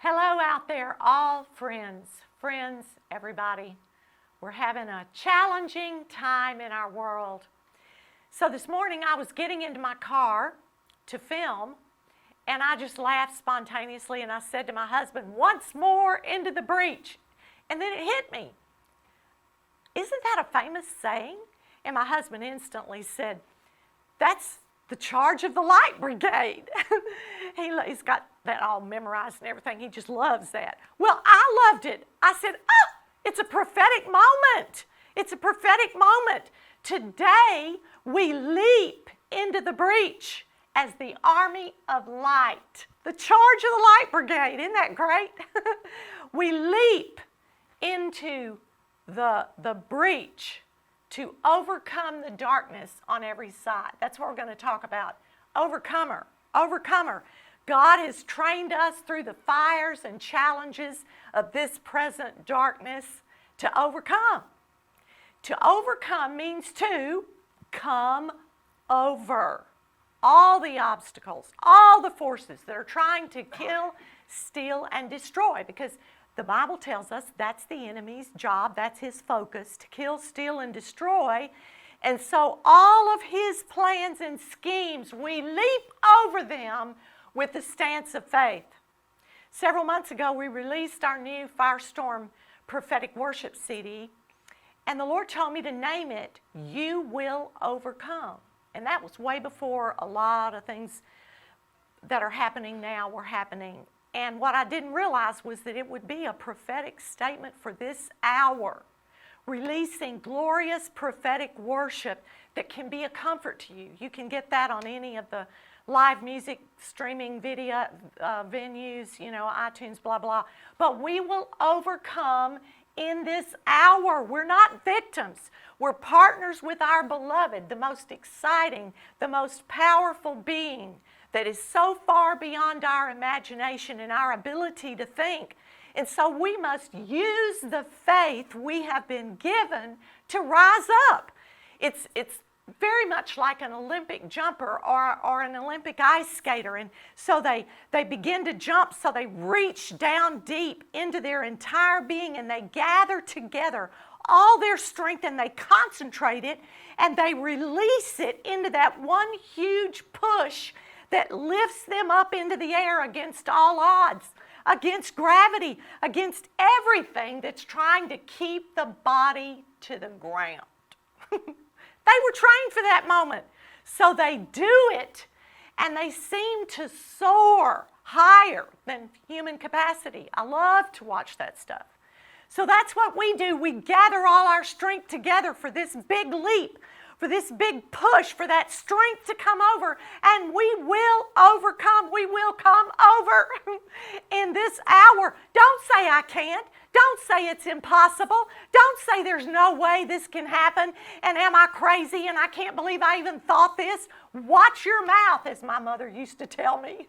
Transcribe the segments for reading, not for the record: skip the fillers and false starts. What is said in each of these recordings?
Hello out there, all friends, everybody. We're having a challenging time in our world. So this morning I was getting into my car to film, and I just laughed spontaneously, and I said to my husband, "Once more into the breach." And then it hit me. Isn't that a famous saying? And my husband instantly said, "That's the charge of the light brigade." He's got that all memorized and everything. He just loves that. Well, I loved it. I said, it's a prophetic moment. It's a prophetic moment. Today, we leap into the breach as the army of light. The charge of the light brigade. Isn't that great? We leap into the breach to overcome the darkness on every side. That's what we're going to talk about. Overcomer. God has trained us through the fires and challenges of this present darkness to overcome. To overcome means to come over all the obstacles, all the forces that are trying to kill, steal, and destroy, because the Bible tells us that's the enemy's job, that's his focus, to kill, steal, and destroy. And so all of his plans and schemes, we leap over them with the stance of faith. Several months ago, we released our new Firestorm Prophetic Worship CD, and the Lord told me to name it, "You Will Overcome." And that was way before a lot of things that are happening now were happening. And what I didn't realize was that it would be a prophetic statement for this hour, releasing glorious prophetic worship that can be a comfort to you. You can get that on any of the live music streaming video venues, iTunes, blah, blah. But we will overcome in this hour. We're not victims. We're partners with our beloved, the most exciting, the most powerful being that is so far beyond our imagination and our ability to think. And so we must use the faith we have been given to rise up. It's very much like an Olympic jumper or an Olympic ice skater. And so they begin to jump, so they reach down deep into their entire being, and they gather together all their strength, and they concentrate it, and they release it into that one huge push that lifts them up into the air against all odds, against gravity, against everything that's trying to keep the body to the ground. They were trained for that moment. So they do it, and they seem to soar higher than human capacity. I love to watch that stuff. So that's what we do. We gather all our strength together for this big leap, for this big push, for that strength to come over, and we will overcome. We will come over in this hour. Don't say I can't. Don't say it's impossible. Don't say there's no way this can happen, and am I crazy, and I can't believe I even thought this. Watch your mouth, as my mother used to tell me.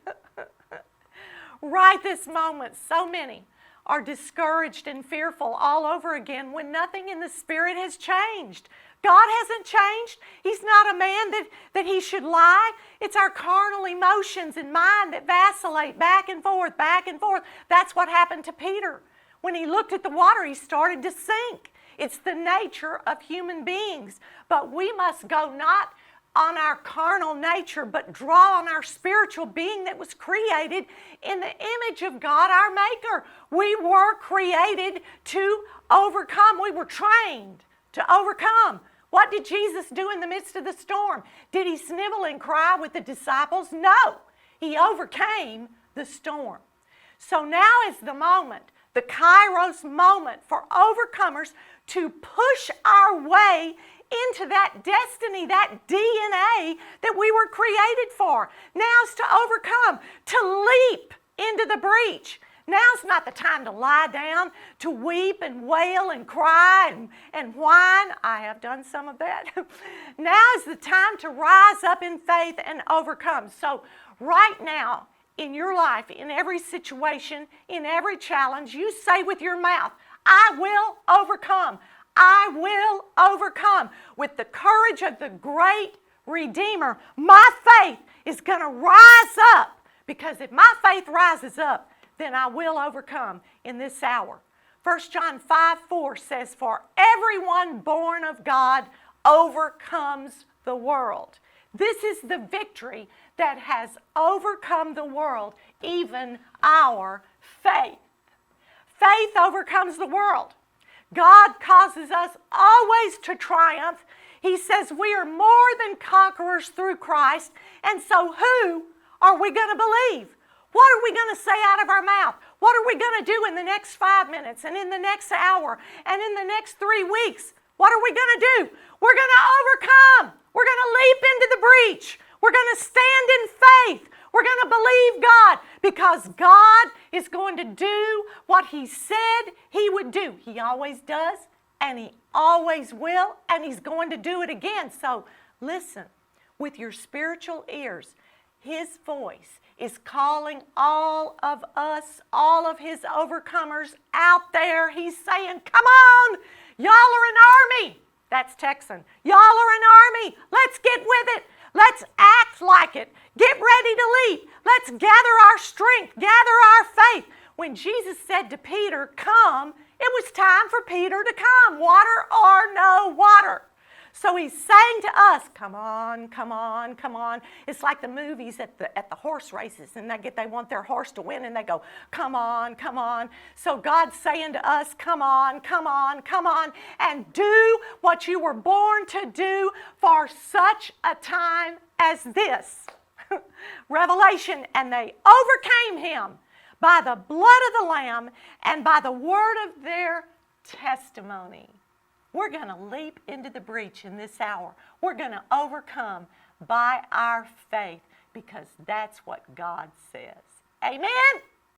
Right this moment, so many are discouraged and fearful all over again when nothing in the Spirit has changed. God hasn't changed. He's not a man that he should lie. It's our carnal emotions and mind that vacillate back and forth, back and forth. That's what happened to Peter. When he looked at the water, he started to sink. It's the nature of human beings. But we must go not on our carnal nature, but draw on our spiritual being that was created in the image of God, our Maker. We were created to overcome. We were trained to overcome. What did Jesus do in the midst of the storm? Did he snivel and cry with the disciples? No. He overcame the storm. So now is the moment, the Kairos moment for overcomers to push our way into that destiny, that DNA that we were created for. Now's to overcome, to leap into the breach. Now's not the time to lie down, to weep and wail and cry and whine. I have done some of that. Now is the time to rise up in faith and overcome. So right now, in your life, in every situation, in every challenge, you say with your mouth, "I will overcome. I will overcome." With the courage of the great Redeemer, my faith is going to rise up, because if my faith rises up, then I will overcome in this hour. 1 John 5:4 says, for everyone born of God overcomes the world. This is the victory that has overcome the world, even our faith. Faith overcomes the world. God causes us always to triumph. He says we are more than conquerors through Christ. And so who are we going to believe? What are we going to say out of our mouth? What are we going to do in the next 5 minutes and in the next hour and in the next 3 weeks? What are we going to do? We're going to overcome. We're going to leap into the breach. We're going to stand in faith. We're going to believe God because God is going to do what He said He would do. He always does, and He always will, and He's going to do it again. So listen with your spiritual ears. His voice is calling all of us, all of His overcomers out there. He's saying, come on, y'all are an army. That's Texan. Y'all are an army. Let's get with it. Let's act like it. Get ready to leap. Let's gather our strength, gather our faith. When Jesus said to Peter, come, it was time for Peter to come, water or no water. So He's saying to us, come on, come on, come on. It's like the movies at the horse races, and they want their horse to win, and they go, come on, come on. So God's saying to us, come on, come on, come on, and do what you were born to do for such a time as this. Revelation, and they overcame Him by the blood of the Lamb and by the word of their testimony. We're going to leap into the breach in this hour. We're going to overcome by our faith because that's what God says. Amen?